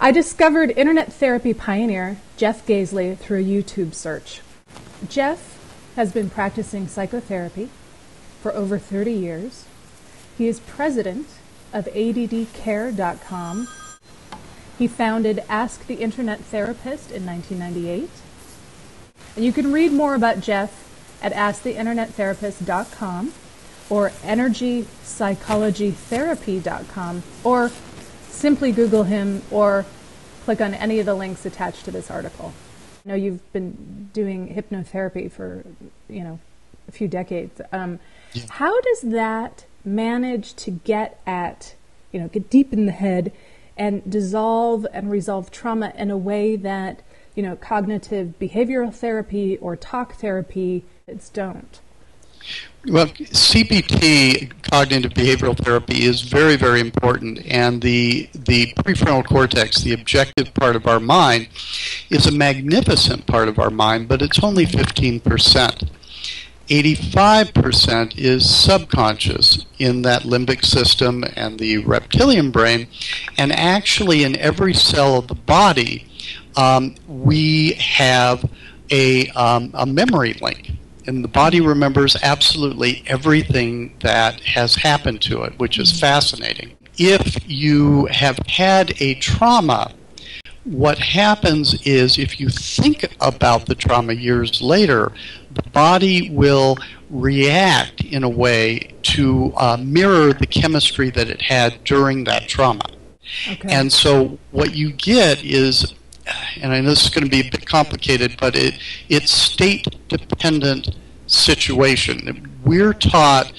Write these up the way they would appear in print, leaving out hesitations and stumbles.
I discovered internet therapy pioneer Jeff Gaisley through a YouTube search. Jeff has been practicing psychotherapy for over 30 years. He is president of ADDcare.com. He founded Ask the Internet Therapist in 1998. And you can read more about Jeff at AskTheInternetTherapist.com or EnergyPsychologyTherapy.com, or simply Google him or click on any of the links attached to this article. I know you've been doing hypnotherapy for, a few decades. How does that manage to get at, get deep in the head and dissolve and resolve trauma in a way that, cognitive behavioral therapy or talk therapy don't? Well, CBT, cognitive behavioral therapy, is very, very important, and the prefrontal cortex, the objective part of our mind, is a magnificent part of our mind, but it's only 15%. 85% is subconscious in that limbic system and the reptilian brain, and actually in every cell of the body we have a memory link. And the body remembers absolutely everything that has happened to it, which is fascinating. If you have had a trauma, what happens is if you think about the trauma years later, the body will react in a way to mirror the chemistry that it had during that trauma. Okay. And so what you get is, and I know this is going to be a bit complicated, but it's state-dependent situation. We're taught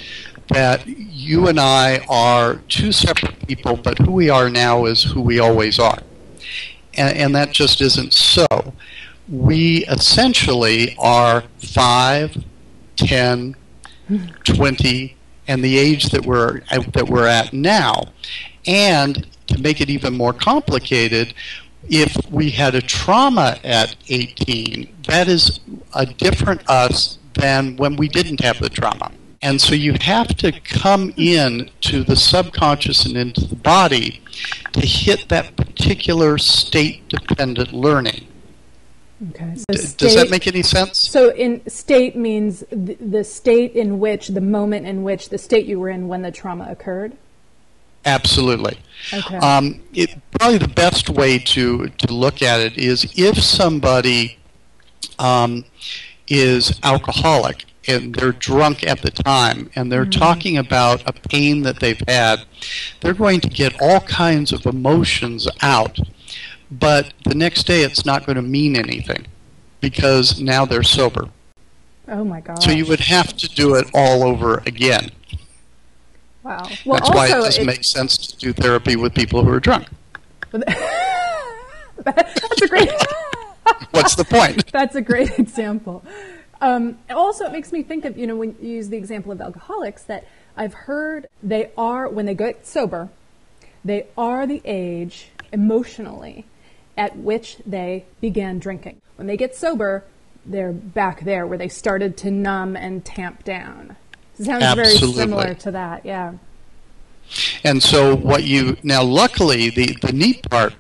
that you and I are two separate people, but who we are now is who we always are. And that just isn't so. We essentially are 5, 10, 20, and the age that we're at now. And to make it even more complicated, if we had a trauma at 18, that is a different us than when we didn't have the trauma. And so you have to come in to the subconscious and into the body to hit that particular state-dependent learning. Okay. So does that make any sense? So in state means the state in which, the moment in which, the state you were in when the trauma occurred? Absolutely. Okay. Probably the best way to look at it is if somebody is alcoholic and they're drunk at the time and they're talking about a pain that they've had, they're going to get all kinds of emotions out, but the next day it's not going to mean anything because now they're sober. Oh my God. So you would have to do it all over again. Wow. Well, that's why it doesn't make sense to do therapy with people who are drunk. That's a great... What's the point? That's a great example. Also, it makes me think of, when you use the example of alcoholics, that I've heard they are, when they get sober, they are the age emotionally at which they began drinking. When they get sober, they're back there where they started to numb and tamp down. It sounds Absolutely. Very similar to that, yeah. And so now luckily, the neat part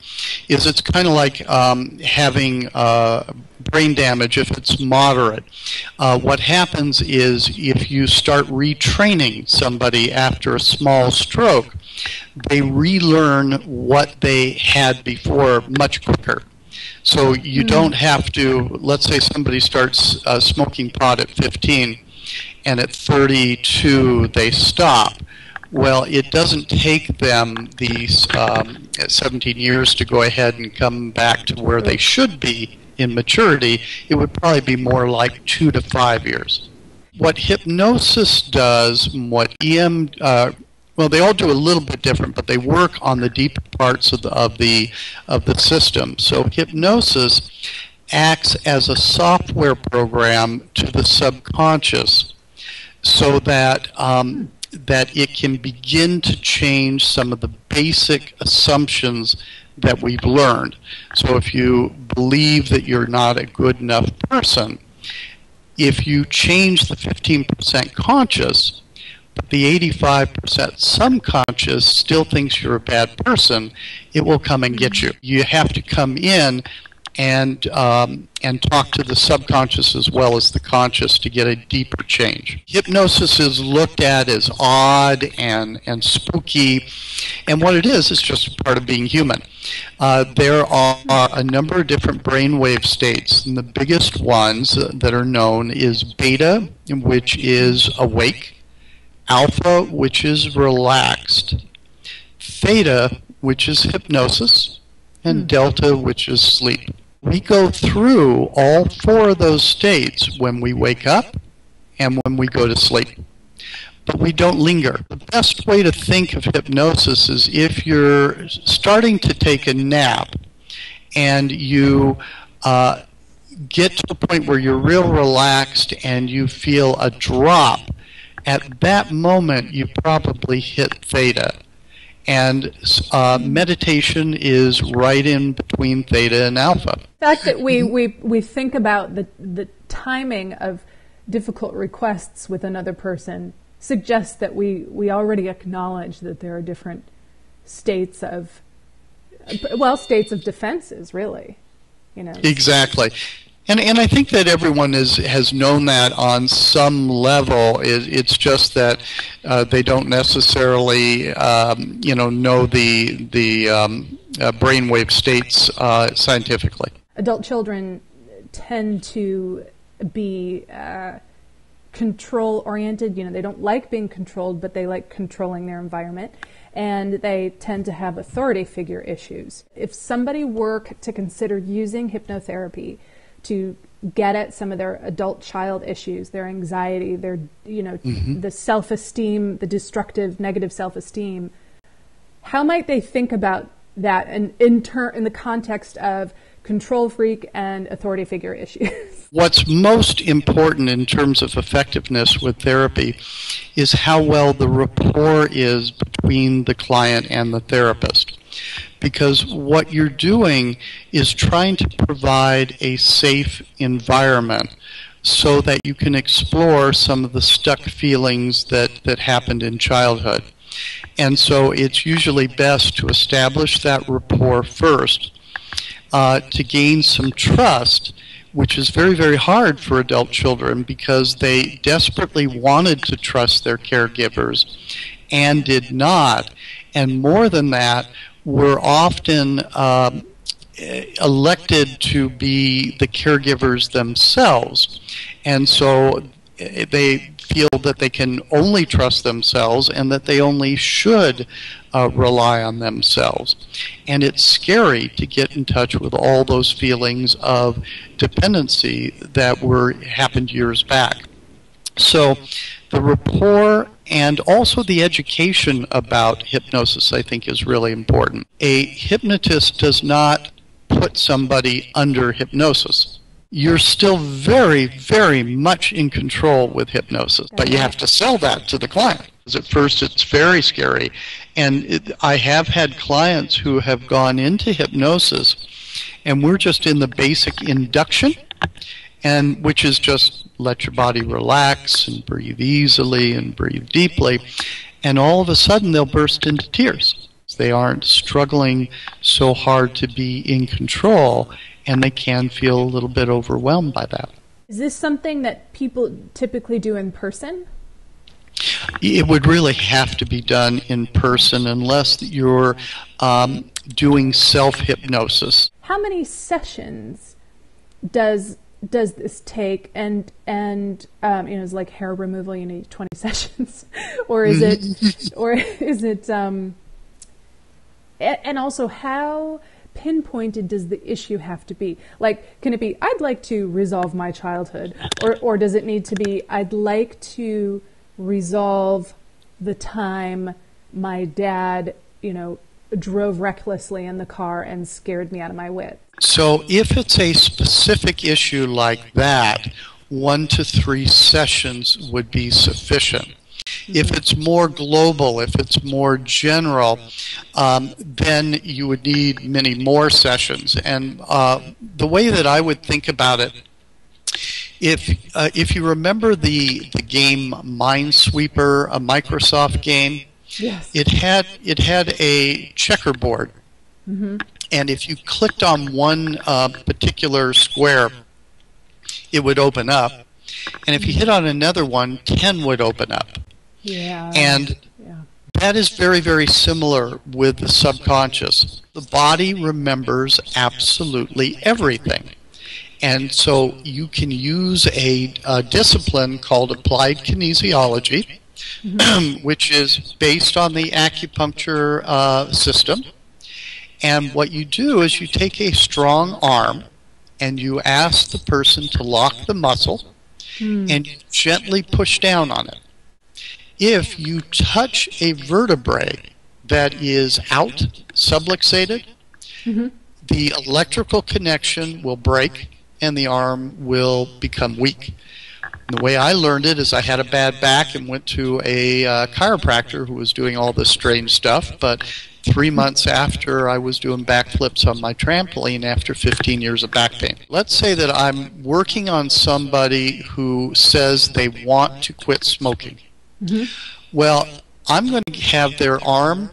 is it's kind of like having brain damage if it's moderate. What happens is if you start retraining somebody after a small stroke, they relearn what they had before much quicker. So you don't have to, let's say somebody starts smoking pot at 15 and at 32 they stop. Well, it doesn't take them these 17 years to go ahead and come back to where they should be in maturity. It would probably be more like 2 to 5 years. What hypnosis does, what well, they all do a little bit different, but they work on the deeper parts of the system. So hypnosis acts as a software program to the subconscious, so that that it can begin to change some of the basic assumptions that we've learned. So if you believe that you're not a good enough person, if you change the 15% conscious, but the 85% subconscious still thinks you're a bad person, it will come and get you. You have to come in and talk to the subconscious as well as the conscious to get a deeper change. Hypnosis is looked at as odd and spooky, and what it is just a part of being human. There are a number of different brainwave states, and the biggest ones that are known is beta, which is awake, alpha, which is relaxed, theta, which is hypnosis, and delta, which is sleep. We go through all four of those states when we wake up and when we go to sleep, but we don't linger. The best way to think of hypnosis is if you're starting to take a nap and you get to a point where you're real relaxed and you feel a drop. At that moment, you probably hit theta. And meditation is right in between theta and alpha. The fact that we think about the timing of difficult requests with another person suggests that we already acknowledge that there are different states of defenses, really. Exactly. And I think that everyone has known that on some level. It's just that they don't necessarily, know the brainwave states scientifically. Adult children tend to be control-oriented. They don't like being controlled, but they like controlling their environment. And they tend to have authority figure issues. If somebody were to consider using hypnotherapy to get at some of their adult child issues, their anxiety, their, the self-esteem, the destructive, negative self-esteem, how might they think about that in the context of control freak and authority figure issues? What's most important in terms of effectiveness with therapy is how well the rapport is between the client and the therapist. Because what you're doing is trying to provide a safe environment so that you can explore some of the stuck feelings that happened in childhood. And so it's usually best to establish that rapport first to gain some trust, which is very, very hard for adult children because they desperately wanted to trust their caregivers and did not. And more than that, were often elected to be the caregivers themselves. And so they feel that they can only trust themselves and that they only should rely on themselves. And it's scary to get in touch with all those feelings of dependency that happened years back. So the rapport and also the education about hypnosis, I think, is really important. A hypnotist does not put somebody under hypnosis. You're still very, very much in control with hypnosis, but you have to sell that to the client. Because at first it's very scary. And I have had clients who have gone into hypnosis, and we're just in the basic induction, and which is just let your body relax and breathe easily and breathe deeply, and all of a sudden they'll burst into tears. They aren't struggling so hard to be in control, and they can feel a little bit overwhelmed by that. Is this something that people typically do in person? It would really have to be done in person unless you're doing self-hypnosis. How many sessions does this take? And it's like hair removal, you need 20 sessions, or is it and also how pinpointed does the issue have to be? Like, can it be, I'd like to resolve my childhood, or does it need to be, I'd like to resolve the time my dad, drove recklessly in the car and scared me out of my wits? So if it's a specific issue like that, 1 to 3 sessions would be sufficient. If it's more global, if it's more general, then you would need many more sessions. And the way that I would think about it If you remember the game Minesweeper, a Microsoft game, Yes. it had a checkerboard, Mm-hmm. and if you clicked on one particular square, it would open up, and if you hit on another one, 10 would open up. Yeah. And Yeah. that is very, very similar with the subconscious. The body remembers absolutely everything. And so you can use a discipline called applied kinesiology, which is based on the acupuncture system. And what you do is you take a strong arm and you ask the person to lock the muscle and you gently push down on it. If you touch a vertebrae that is out, subluxated, the electrical connection will break and the arm will become weak. And the way I learned it is I had a bad back and went to a chiropractor who was doing all this strange stuff, but 3 months after I was doing backflips on my trampoline after 15 years of back pain. Let's say that I'm working on somebody who says they want to quit smoking. Well, I'm going to have their arm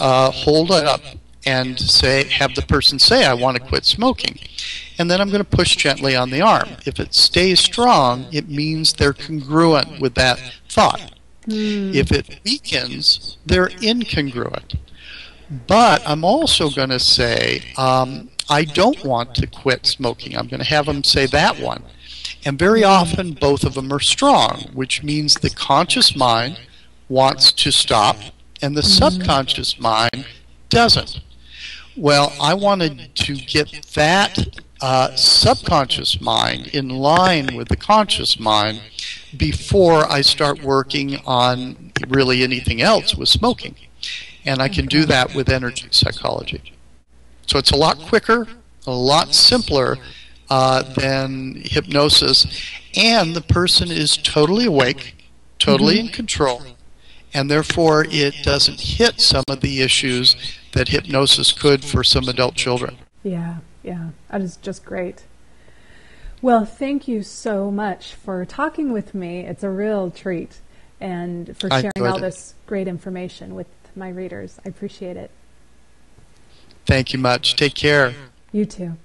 hold it up and have the person say, I want to quit smoking. And then I'm going to push gently on the arm. If it stays strong, it means they're congruent with that thought. If it weakens, they're incongruent. But I'm also going to say, I don't want to quit smoking. I'm going to have them say that one. And very often, both of them are strong, which means the conscious mind wants to stop, and the subconscious mind doesn't. Well, I wanted to get that subconscious mind in line with the conscious mind before I start working on really anything else with smoking. And I can do that with energy psychology. So it's a lot quicker, a lot simpler than hypnosis, and the person is totally awake, totally in control, and therefore it doesn't hit some of the issues that hypnosis could for some adult children. Yeah, yeah, that is just great. Well, thank you so much for talking with me. It's a real treat, and for sharing all this great information with my readers. I appreciate it. Thank you much. Take care. You too.